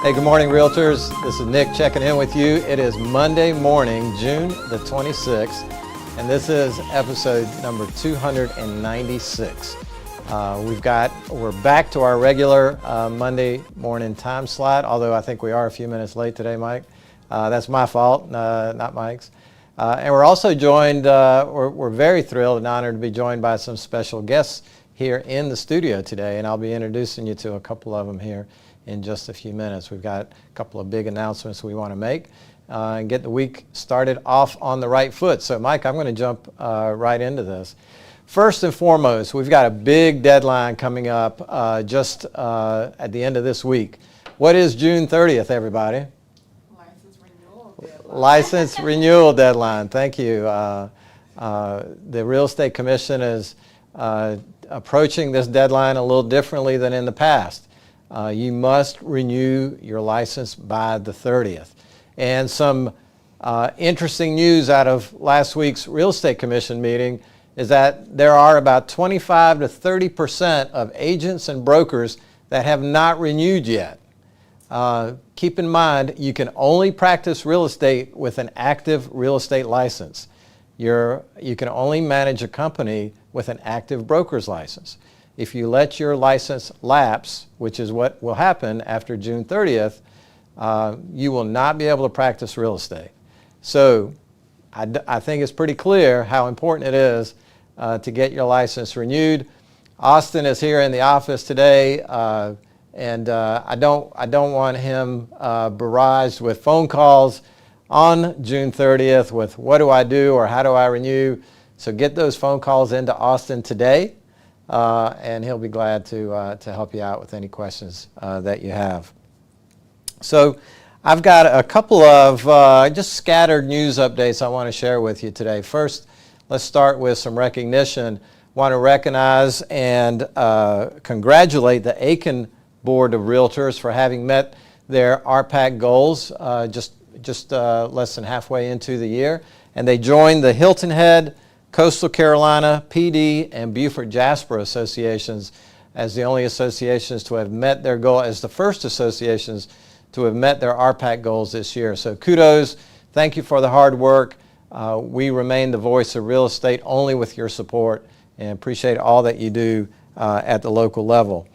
Hey, good morning, Realtors. This is Nick checking in with you. It is Monday morning, June the 26th, and this is episode number 296. We're back to our regular Monday morning time slot, although I think we are a few minutes late today, Mike. That's my fault, not Mike's. And we're also joined, we're very thrilled and honored to be joined by some special guests here in the studio today, and I'll be introducing you to a couple of them here in just a few minutes. We've got a couple of big announcements we want to make and get the week started off on the right foot. So Mike, I'm going to jump right into this. First and foremost, we've got a big deadline coming up just at the end of this week. What is June 30th, everybody? License renewal deadline. License renewal deadline. Thank you. The Real Estate Commission is approaching this deadline a little differently than in the past. You must renew your license by the 30th. And some interesting news out of last week's Real Estate Commission meeting is that there are about 25 to 30% of agents and brokers that have not renewed yet. Keep in mind, you can only practice real estate with an active real estate license. You can only manage a company with an active broker's license. If you let your license lapse, which is what will happen after June 30th, you will not be able to practice real estate. So I think it's pretty clear how important it is to get your license renewed. Austin is here in the office today, and I don't want him barraged with phone calls on June 30th with what do I do or how do I renew. So get those phone calls into Austin today. And he'll be glad to help you out with any questions that you have. So I've got a couple of just scattered news updates I want to share with you today. First, let's start with some recognition. Want to recognize and congratulate the Aiken Board of Realtors for having met their RPAC goals just less than halfway into the year. And they joined the Hilton Head, Coastal Carolina, PD, and Beaufort Jasper associations as the only associations to have met their goal, as the first associations to have met their RPAC goals this year. So kudos, thank you for the hard work. We remain the voice of real estate only with your support and appreciate all that you do at the local level.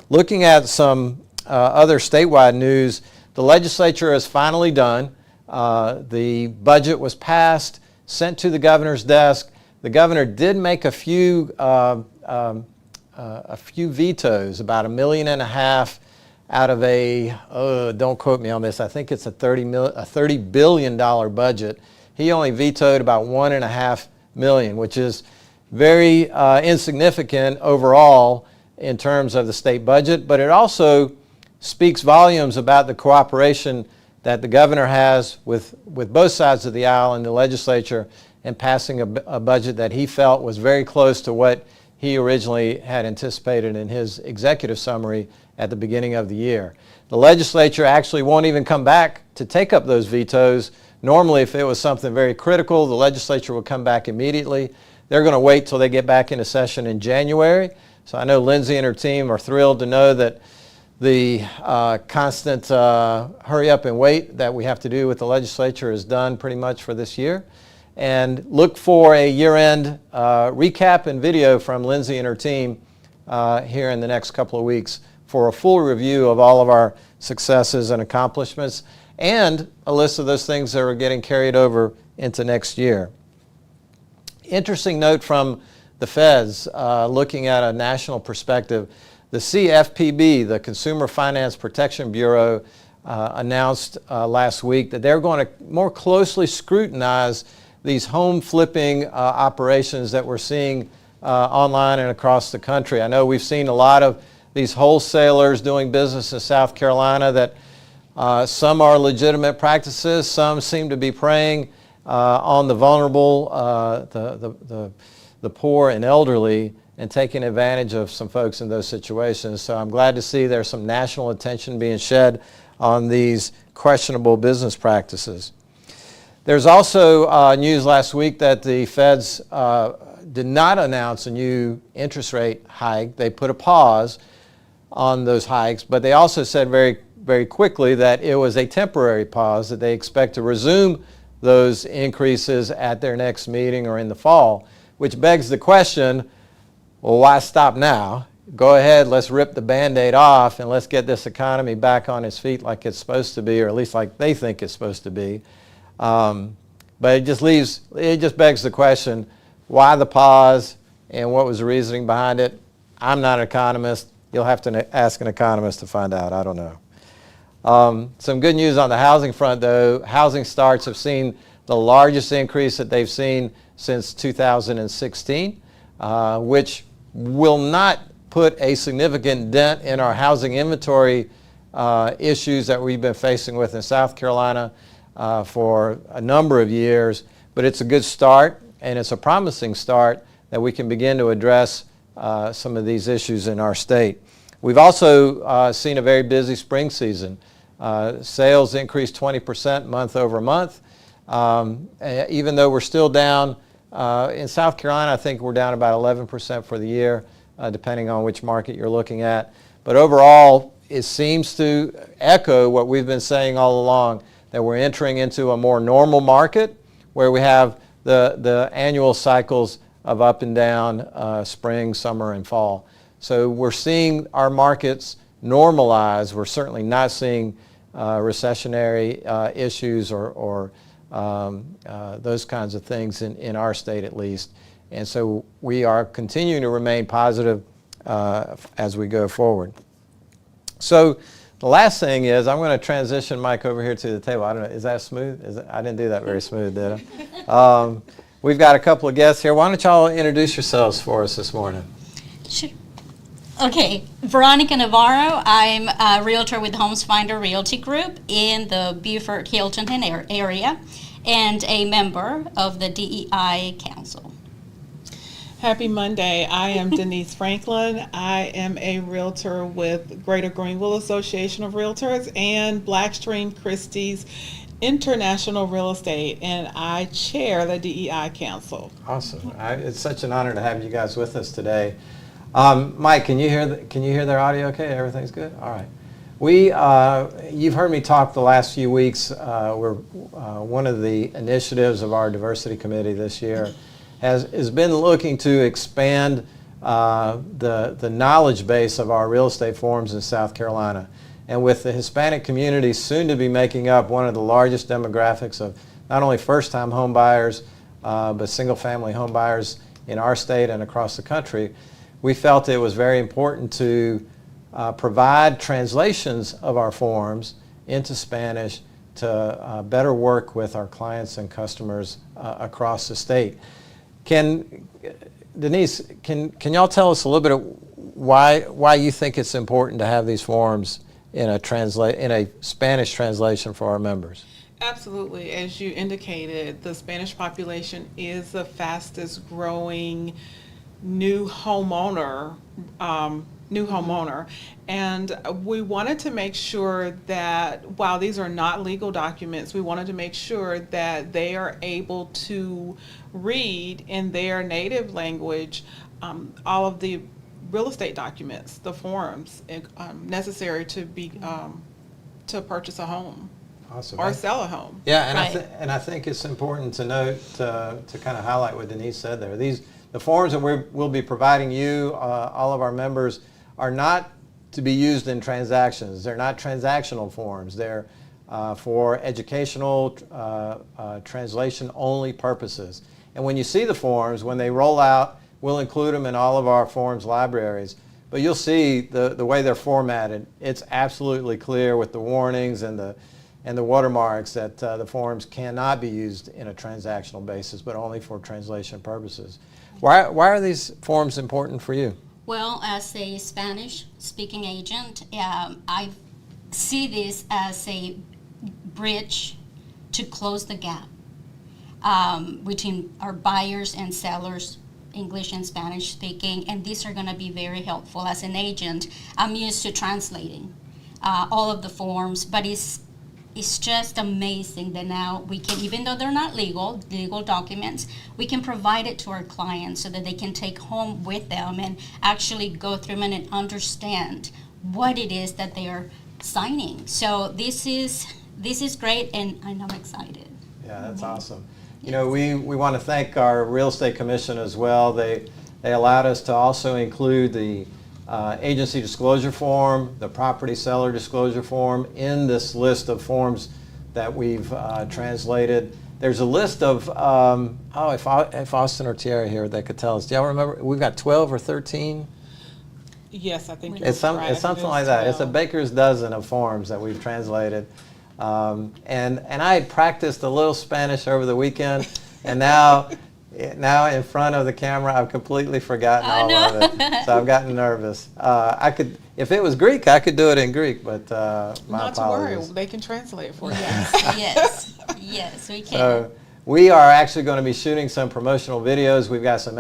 Looking at some other statewide news, the legislature is finally done. The budget was passed, sent to the governor's desk. The governor did make a few vetoes, about $1.5 million out of don't quote me on this, I think it's a $30 billion budget. He only vetoed about $1.5 million, which is very insignificant overall in terms of the state budget, but it also speaks volumes about the cooperation that the governor has with both sides of the aisle in the legislature and passing a budget that he felt was very close to what he originally had anticipated in his executive summary at the beginning of the year. The legislature actually won't even come back to take up those vetoes. Normally, if it was something very critical, the legislature would come back immediately. They're going to wait till they get back into session in January. So I know Lindsay and her team are thrilled to know that the constant hurry up and wait that we have to do with the legislature is done pretty much for this year. And look for a year-end recap and video from Lindsay and her team here in the next couple of weeks for a full review of all of our successes and accomplishments and a list of those things that are getting carried over into next year. Interesting note from the feds, looking at a national perspective, the CFPB, the Consumer Finance Protection Bureau, announced last week that they're going to more closely scrutinize these home flipping operations that we're seeing online and across the country. I know we've seen a lot of these wholesalers doing business in South Carolina that some are legitimate practices, some seem to be preying on the vulnerable, the poor and elderly, and taking advantage of some folks in those situations. So I'm glad to see there's some national attention being shed on these questionable business practices. There's also news last week that the feds did not announce a new interest rate hike. They put a pause on those hikes, but they also said very very quickly that it was a temporary pause, that they expect to resume those increases at their next meeting or in the fall, which begs the question, well, why stop now? Go ahead, let's rip the Band-Aid off and let's get this economy back on its feet like it's supposed to be, or at least like they think it's supposed to be. But it just begs the question, why the pause and what was the reasoning behind it? I'm not an economist. You'll have to ask an economist to find out. I don't know. Some good news on the housing front, though. Housing starts have seen the largest increase that they've seen since 2016, which will not put a significant dent in our housing inventory issues that we've been facing with in South Carolina for a number of years. But it's a good start, and it's a promising start that we can begin to address some of these issues in our state. We've also seen a very busy spring season. Sales increased 20% month over month. Even though we're still down, in South Carolina, I think we're down about 11% for the year, depending on which market you're looking at. But overall, it seems to echo what we've been saying all along, that we're entering into a more normal market where we have the annual cycles of up and down, spring, summer, and fall. So we're seeing our markets normalize. We're certainly not seeing recessionary issues or those kinds of things in our state at least. And so we are continuing to remain positive as we go forward. So the last thing is, I'm going to transition Mike over here to the table. I don't know, is that smooth? I didn't do that very smooth, did I? We've got a couple of guests here. Why don't y'all introduce yourselves for us this morning? Sure. Okay, Veronica Navarro. I'm a realtor with Homes Finder Realty Group in the Beaufort Hilton area and a member of the DEI Council. Happy Monday. I am Denise Franklin. I am a realtor with Greater Greenville Association of Realtors and Blackstream Christie's International Real Estate, and I chair the DEI Council. Awesome. It's such an honor to have you guys with us today. Mike, can you hear their audio okay? Everything's good? All right. You've heard me talk the last few weeks. One of the initiatives of our diversity committee this year has been looking to expand the knowledge base of our real estate forums in South Carolina. And with the Hispanic community soon to be making up one of the largest demographics of not only first-time home buyers, but single-family home buyers in our state and across the country, we felt it was very important to provide translations of our forums into Spanish to better work with our clients and customers across the state. Denise, can y'all tell us a little bit of why you think it's important to have these forums in a Spanish translation for our members? Absolutely. As you indicated, the Spanish population is the fastest growing new homeowner, and we wanted to make sure that while these are not legal documents, we wanted to make sure that they are able to read in their native language all of the real estate documents, the forms necessary to purchase a home. Awesome. Or sell a home. Yeah, and Right. I think it's important to note to kind of highlight what Denise said there. The forms that we'll be providing you, all of our members, are not to be used in transactions. They're not transactional forms. They're for educational translation-only purposes. And when you see the forms, when they roll out, we'll include them in all of our forms libraries. But you'll see the way they're formatted. It's absolutely clear with the warnings and the watermarks that the forms cannot be used in a transactional basis, but only for translation purposes. Why are these forms important for you? Well, as a Spanish-speaking agent, I see this as a bridge to close the gap between our buyers and sellers, English and Spanish speaking, and these are going to be very helpful. As an agent, I'm used to translating all of the forms, but it's just amazing that now we can, even though they're not legal documents, we can provide it to our clients so that they can take home with them and actually go through them and understand what it is that they are signing. So this is great, and I'm excited. Yeah, that's awesome. You know, we want to thank our Real Estate Commission as well. They allowed us to also include the agency disclosure form, the property seller disclosure form in this list of forms that we've translated. There's a list of, if Austin or Thierry here, they could tell us. Do y'all remember? We've got 12 or 13? Yes, I think you're It's right. it's something like that. It's a 12. baker's dozen of forms that we've translated. And I had practiced a little Spanish over the weekend, and now in front of the camera, I've completely forgotten all of it. So I've gotten nervous. I could, if it was Greek, I could do it in Greek, but my Not to worry, apologies. they can translate for you. Yes, we can. So we are actually going to be shooting some promotional videos. We've got some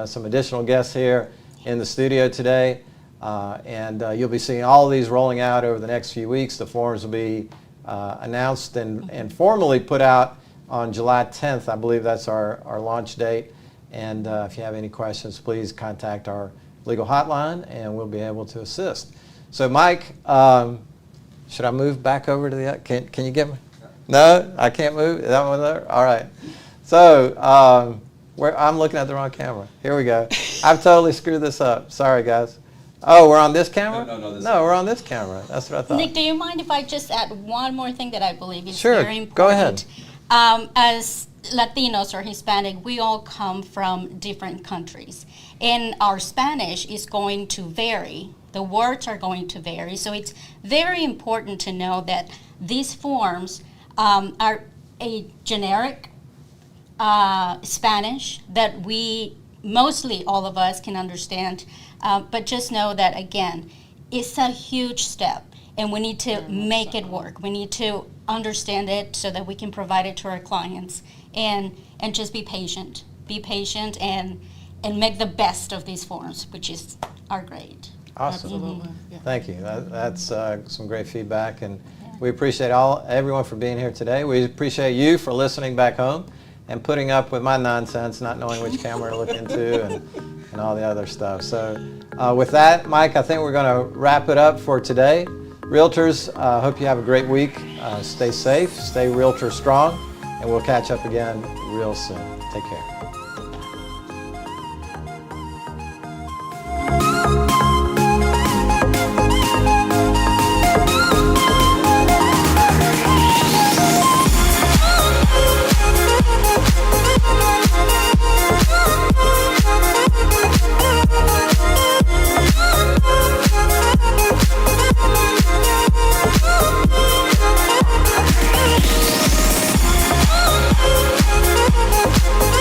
some additional guests here in the studio today. And you'll be seeing all of these rolling out over the next few weeks. The forms will be announced and formally put out on July 10th. I believe that's our launch date. And if you have any questions, please contact our legal hotline and we'll be able to assist. So Mike, should I move back over to the, can you get me? No, I can't move? Is that one there? All right. So I'm looking at the wrong camera. Here we go. I've totally screwed this up. Sorry, guys. Oh, we're on this camera? No, we're on this camera. That's what I thought. Nick, do you mind if I just add one more thing that I believe is Sure, very important? go ahead. As Latinos or Hispanic, we all come from different countries, and our Spanish is going to vary. The words are going to vary, so it's very important to know that these forms are a generic Spanish that we, mostly all of us, can understand, but just know that, again, it's a huge step, and we need to make it work. We need to understand it so that we can provide it to our clients, and just be patient and make the best of these forms, which are great. Awesome. Absolutely. Yeah. Thank you. That's some great feedback, and we appreciate everyone for being here today. We appreciate you for listening back home and putting up with my nonsense, not knowing which camera to look into and all the other stuff. So with that, Mike, I think we're going to wrap it up for today. Realtors, hope you have a great week. Stay safe, stay realtor strong, and we'll catch up again real soon. Take care.